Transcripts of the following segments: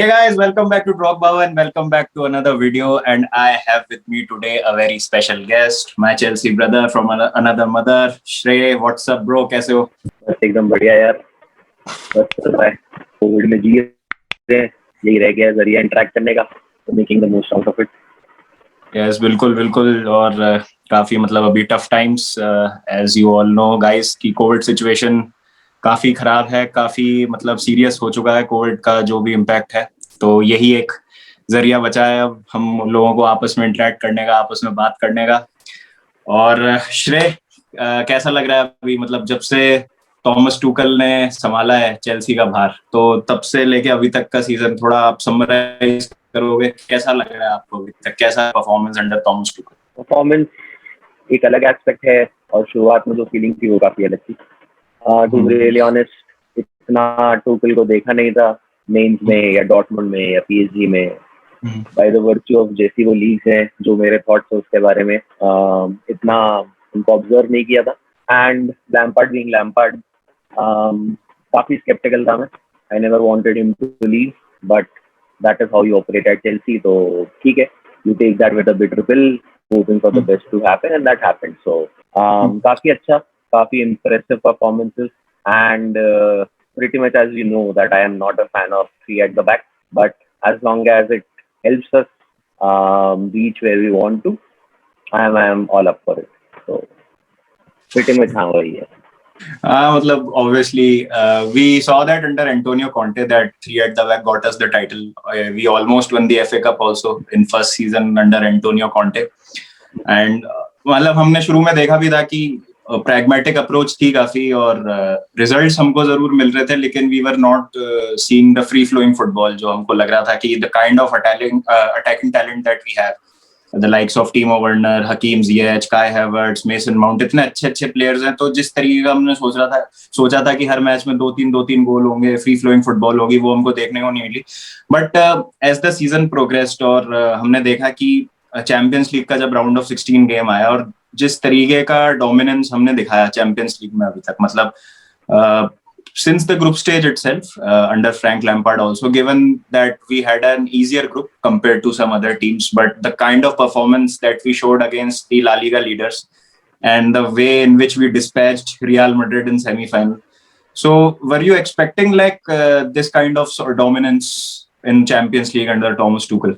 Hey guys, welcome back to Drog and welcome back to another video. And I have with me today a very special guest, my Chelsea brother from another mother. Shrey, what's up, bro? कैसे हो? बस एकदम बढ़िया यार. बस चल रहा है. कोविड में जी रहे हैं. यही रह गया जरिया इंटरेक्ट करने का. तो making the most out of it. Yes, बिल्कुल बिल्कुल और काफी मतलब अभी tough times as you all know guys की कोविड सिचुएशन काफी खराब है, काफी मतलब सीरियस हो चुका है कोविड का जो भी इम्पैक्ट है. तो यही एक जरिया बचा है अब हम लोगों को आपस में इंटरेक्ट करने का, आपस में बात करने का. और श्रेय, कैसा लग रहा है अभी, मतलब जब से थॉमस टूकल ने संभाला है चेल्सी का भार, तो तब से लेके अभी तक का सीजन थोड़ा आप समराइज करोगे? कैसा लग रहा है आपको अभी तक, कैसा performance under Thomas Tuchel? Performance एक अलग एस्पेक्ट है और शुरुआत में जो फीलिंग थी वो काफी अलग थी. टू बी रियली ऑनेस्ट, इतना टूकल को देखा नहीं था मेंस में या डॉर्टमुंड में या पीएसजी में. बाय द वर्च्यू ऑफ जैसी वो लीग है, जो मेरे थॉट्स है उसके बारे में इतना उनको ऑब्जर्व नहीं किया था. एंड लैम्पार्ड बीइंग लैम्पार्ड, काफी स्केप्टिकल था मैं. I never wanted him to leave, but that is how you operate at Chelsea. तो ठीक है, you take that with a bitter pill, hoping for the best to happen, and that happened. So काफी अच्छा, काफी impressive performances, and pretty much as you know that I am not a fan of three at the back, but as long as it helps us reach where we want to, I am all up for it. So pretty much हाँ वही है. मतलब obviously we saw that under Antonio Conte that three at the back got us the title. We almost won the FA Cup also in first season under Antonio Conte. And मतलब हमने शुरू में देखा भी था कि प्रैग्मेटिक अप्रोच थी काफी और रिजल्ट्स हमको जरूर मिल रहे थे, लेकिन we were not seeing the free flowing football जो हमको लग रहा था कि the kind of attacking talent that we have, the likes of Timo Werner, Hakim Ziyech, Kai Havertz, Mason Mount, इतने अच्छे प्लेयर्स हैं. तो जिस तरीके का हमने सोचा था कि हर मैच में दो तीन गोल होंगे, फ्री फ्लोइंग फुटबॉल होगी, वो हमको देखने को नहीं मिली. But as the season progressed और हमने देखा कि चैंपियंस लीग का जब राउंड ऑफ 16 गेम आया और जिस तरीके का डोमिनेंस हमने दिखाया चैंपियंस लीग में अभी तक, मतलब since the group stage itself under Frank Lampard also, given that we had an easier group compared to some other teams, but the kind of performance that we showed against the La Liga leaders and the way in which we dispatched Real Madrid in semi-final. So were you expecting like this kind of sort of dominance in Champions League under Thomas Tuchel?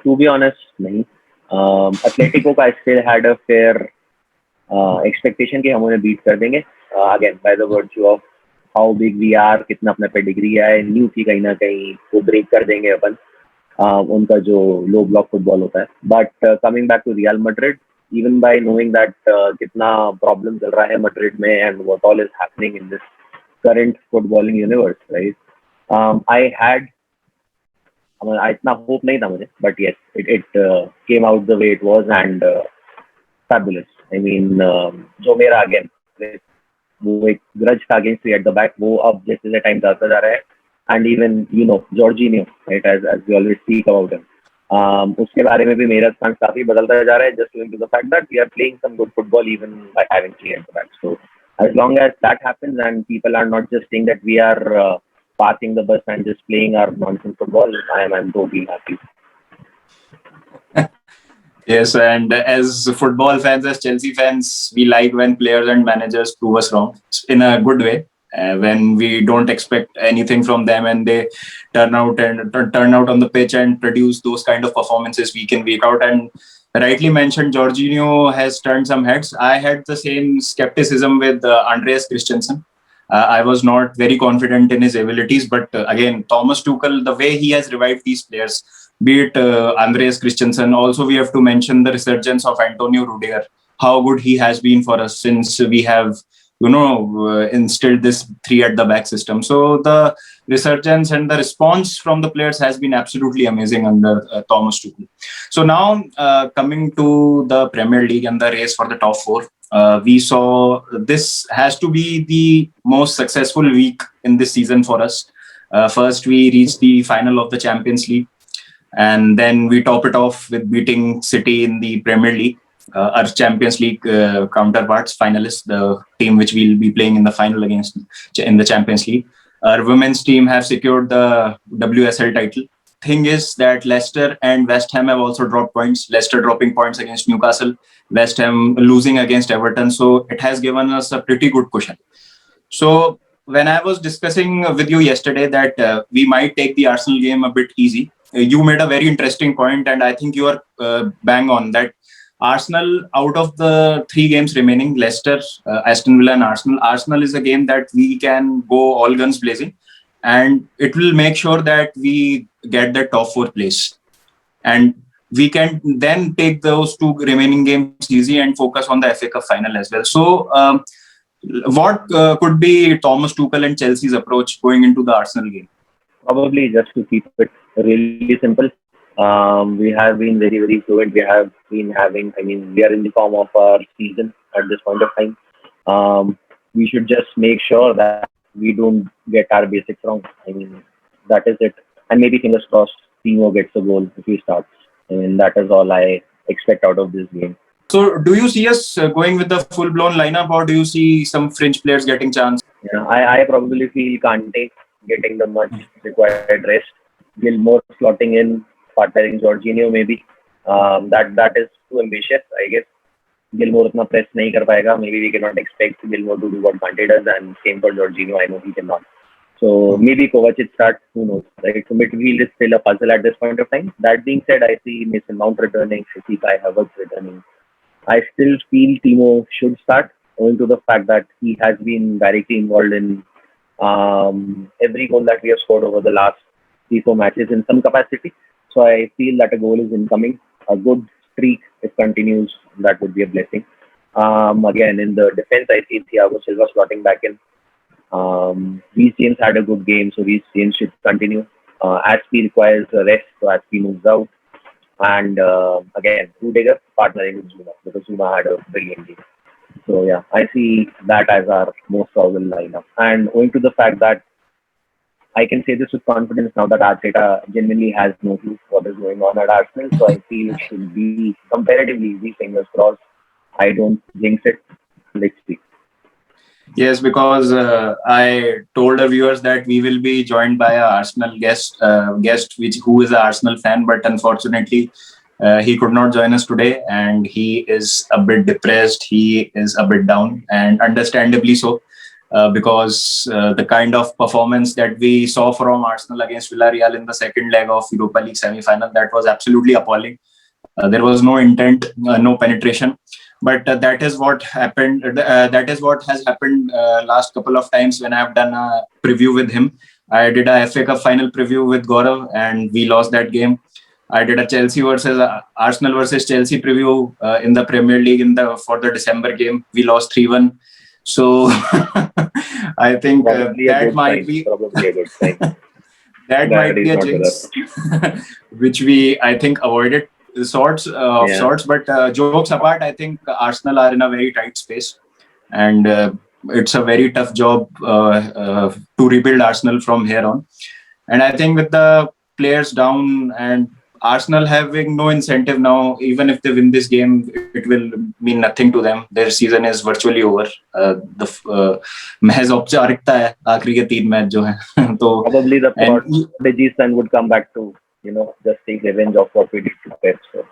To be honest, नहीं. Atletico का still had a fair expectation कि हम उन्हें beat कर देंगे. Again, by the virtue of how big we are, कितना अपना pedigree है, न्यू की कहीं ना कहीं वो ब्रेक कर देंगे अपन, उनका जो लो ब्लॉक फुटबॉल होता है. But coming back to Real Madrid, even by knowing that कितना प्रॉब्लम चल रहा है मैड्रिड में and what all is happening in this current footballing universe, right? I had इतना होप नहीं था मुझे, but yes, it came out the way it was and fabulous. I mean, जो मेरा अगेन वो एक ग्रज था against three at the back, वो अब जैसे जैसे टाइम जाता जा रहा है. And even you know Georginio, right, as we always speak about him, उसके बारे में भी मेरा स्टैंड काफी बदलता जा रहा है, just link to the fact that we are playing some good football even by having three at the back. So as long as that happens and people are not just saying that we are passing the bus and just playing our nonsense football, I'm totally happy. Yes, and as football fans, as Chelsea fans, we like when players and managers prove us wrong in a good way. When we don't expect anything from them and they turn out on the pitch and produce those kind of performances week in week out. And rightly mentioned, Jorginho has turned some heads. I had the same skepticism with Andreas Christensen. I was not very confident in his abilities, but again, Thomas Tuchel, the way he has revived these players, be it Andreas Christensen. Also, we have to mention the resurgence of Antonio Rudiger, how good he has been for us since we have, instilled this three at the back system. So the resurgence and the response from the players has been absolutely amazing under Thomas Tuchel. So now coming to the Premier League and the race for the top four, we saw this has to be the most successful week in this season for us. First, we reached the final of the Champions League. And then we top it off with beating City in the Premier League, our Champions League counterparts, finalists, the team which we'll be playing in the final against in the Champions League. Our women's team have secured the WSL title. Thing is that Leicester and West Ham have also dropped points. Leicester dropping points against Newcastle, West Ham losing against Everton. So it has given us a pretty good cushion. So when I was discussing with you yesterday that we might take the Arsenal game a bit easy, you made a very interesting point, and I think you are bang on that. Arsenal, out of the 3 games remaining, Leicester, Aston Villa, and Arsenal is a game that we can go all guns blazing, and it will make sure that we get the top 4 place, and we can then take those 2 remaining games easy and focus on the FA Cup final as well. So, what could be Thomas Tuchel and Chelsea's approach going into the Arsenal game? Probably just to keep it really simple. We have been very, very fluent. We have been having, we are in the form of our season at this point of time. We should just make sure that we don't get our basics wrong. That is it. And maybe fingers crossed, Timo gets a goal if he starts. And that is all I expect out of this game. So, do you see us going with the full-blown lineup, or do you see some fringe players getting chance? Yeah, I probably feel Kante getting the much required rest. Gilmore slotting in, partnering Jorginho maybe. That is too ambitious, I guess. Gilmore utna press nahi kar payega. Maybe we cannot expect Gilmore to do what Kante does, and same for Jorginho. I know he cannot. So maybe Kovacic starts. Who knows? Right? So midfield is still a puzzle at this point of time. That being said, I see Mason Mount returning. I see Kai Havertz returning. I still feel Timo should start, owing to the fact that he has been directly involved in every goal that we have scored over the last 3-4 matches in some capacity. So I feel that a goal is incoming. A good streak, if continues, that would be a blessing. Again, in the defense, I see Thiago Silva slotting back in. Reece James had a good game, so Reece James should continue. Aspie requires a rest, so Aspie moves out. And again, Rudiger partnering with Zuma, because Zuma had a brilliant game. So yeah, I see that as our most probable lineup. And owing to the fact that I can say this with confidence now that Arteta genuinely has no clue what is going on at Arsenal, so I feel it should be comparatively easy, fingers crossed. I don't jinx it. Let's see. Yes, because I told our viewers that we will be joined by a Arsenal guest, who is an Arsenal fan, but unfortunately, he could not join us today, and he is a bit depressed. He is a bit down, and understandably so, because the kind of performance that we saw from Arsenal against Villarreal in the second leg of Europa League semi-final, that was absolutely appalling. There was no intent, no penetration. But that is what happened. That is what has happened last couple of times when I've done a preview with him. I did a FA Cup final preview with Gaurav, and we lost that game. I did a Chelsea versus Arsenal versus Chelsea preview in the Premier League for the December game. We lost 3-1. So I think that might be probably a good sign. that might be a jinx, which we I think avoided. Sorts. But jokes apart, I think Arsenal are in a very tight space, and it's a very tough job to rebuild Arsenal from here on. And I think with the players down and Arsenal having no incentive now, even if they win this game, it will mean nothing to them. Their season is virtually over. महज औपचारिकता है आखिरी के 3 match जो हैं. तो probably the prodigy son would come back to just take revenge of what we did to Pep. So.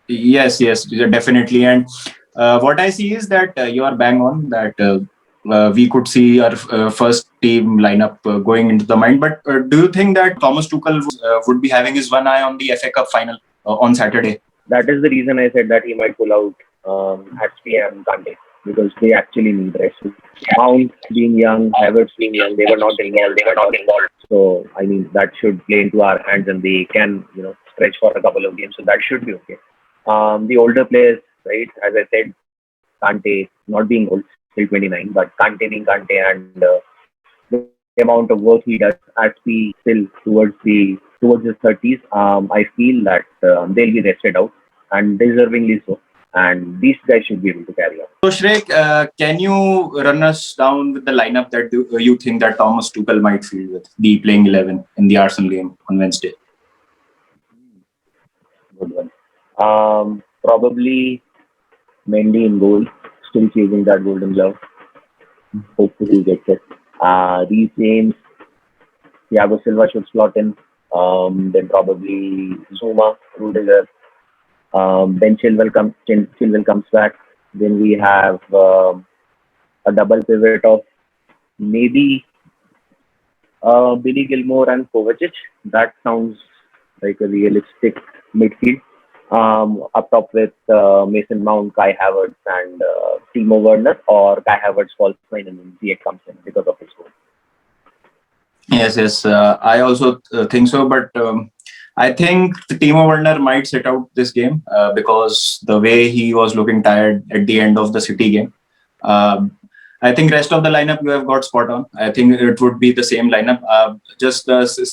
Yes, definitely. And what I see is that you are bang on that we could see our first team lineup going into the mind. But do you think that Thomas Tuchel would be having his one eye on the FA Cup final on Saturday? That is the reason I said that he might pull out Aspie and Kante, because they actually need rest. Mount being young, Havertz being young, they were not involved. So, that should play into our hands, and they can, stretch for a couple of games. So that should be okay. The older players, right, as I said, Kante not being old, still 29, but Kante being Kante, and the amount of work he does, Aspie still towards his 30s, I feel that they'll be rested out, and deservingly so. And these guys should be able to carry on. So Shrey, can you run us down with the lineup that you think that Thomas Tuchel might field with the playing 11 in the Arsenal game on Wednesday? Good one. Probably Mendy in goal, still chasing that golden glove. Hopefully he gets it. Reece James, Thiago Silva should slot in. Then probably Zuma, Rudiger. Then Chilwell comes back. Then we have a double pivot of maybe Billy Gilmore and Kovacic. That sounds like a realistic midfield. Up top with Mason Mount, Kai Havertz, and Timo Werner, or Kai Havertz falls fine and then Ziyech comes in because of his goal. Yes. I also think so, but I think Timo Werner might sit out this game because the way he was looking tired at the end of the City game. I think rest of the lineup you have got spot on. I think it would be the same lineup. Just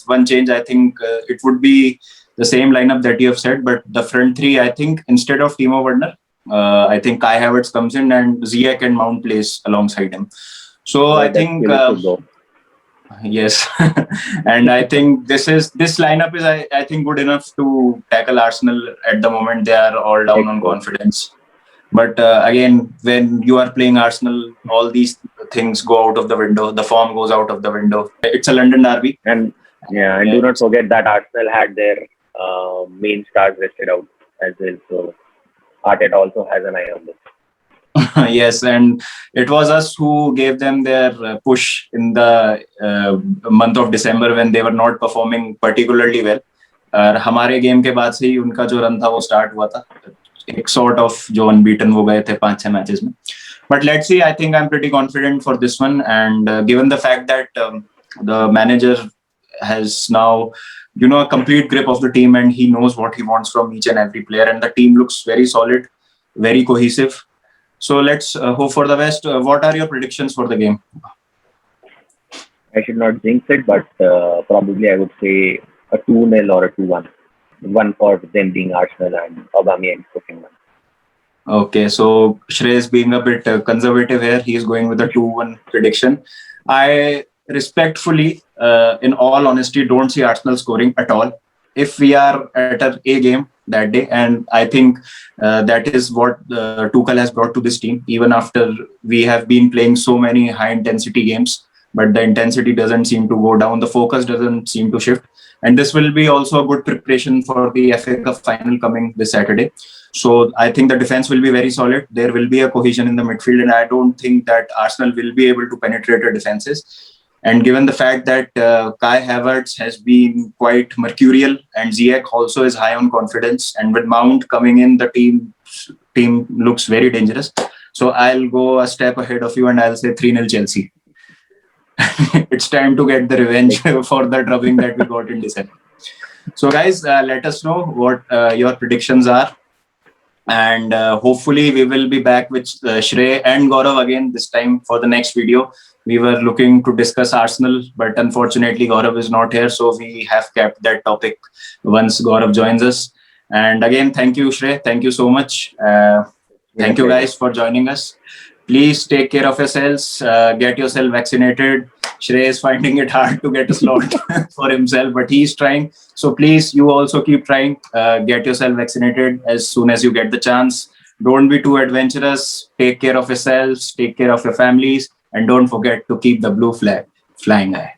one change. I think it would be the same lineup that you have said, but the front three, I think instead of Timo Werner, I think Kai Havertz comes in and Ziyech and Mount plays alongside him. So I think yes, and I think this lineup is I think good enough to tackle Arsenal at the moment. They are all down on confidence. But again, when you are playing Arsenal, all these things go out of the window. The form goes out of the window. It's a London derby. And do not forget that Arsenal had their main stars rested out as well. So Arteta also has an eye on this. Yes, and it was us who gave them their push in the month of December when they were not performing particularly well. हमारे game के बाद से ही उनका जो run था वो start हुआ था. एक sort of जो unbeaten वो गए थे 5-6 मैचेस में. But let's see. I think I'm pretty confident for this one, and given the fact that the manager has now, a complete grip of the team, and he knows what he wants from each and every player, and the team looks very solid, very cohesive. So let's hope for the best. What are your predictions for the game? I should not jinx it, but probably I would say a 2-0 or a 2-1. One for them being Arsenal and Aubameyang scoring one. Okay, so Shrey is being a bit conservative here. He is going with a 2-1 prediction. I respectfully, in all honesty, don't see Arsenal scoring at all. If we are at a game that day, and I think that is what Tuchel has brought to this team, even after we have been playing so many high-intensity games, but the intensity doesn't seem to go down, the focus doesn't seem to shift. And this will be also a good preparation for the FA Cup final coming this Saturday. So I think the defense will be very solid. There will be a cohesion in the midfield, and I don't think that Arsenal will be able to penetrate the defenses. And given the fact that Kai Havertz has been quite mercurial and Ziyech also is high on confidence, and with Mount coming in, the team looks very dangerous. So I'll go a step ahead of you and I'll say 3-0 Chelsea. It's time to get the revenge for the drubbing that we got in December. So guys, let us know what your predictions are. And hopefully we will be back with Shrey and Gaurav again this time for the next video. We were looking to discuss Arsenal, but unfortunately Gaurav is not here. So we have kept that topic once Gaurav joins us. And again, thank you, Shrey. Thank you so much. Thank you guys for joining us. Please take care of yourselves. Get yourself vaccinated. Shrey is finding it hard to get a slot for himself, but he's trying. So please, you also keep trying. Get yourself vaccinated as soon as you get the chance. Don't be too adventurous. Take care of yourselves. Take care of your families. And don't forget to keep the blue flag flying high.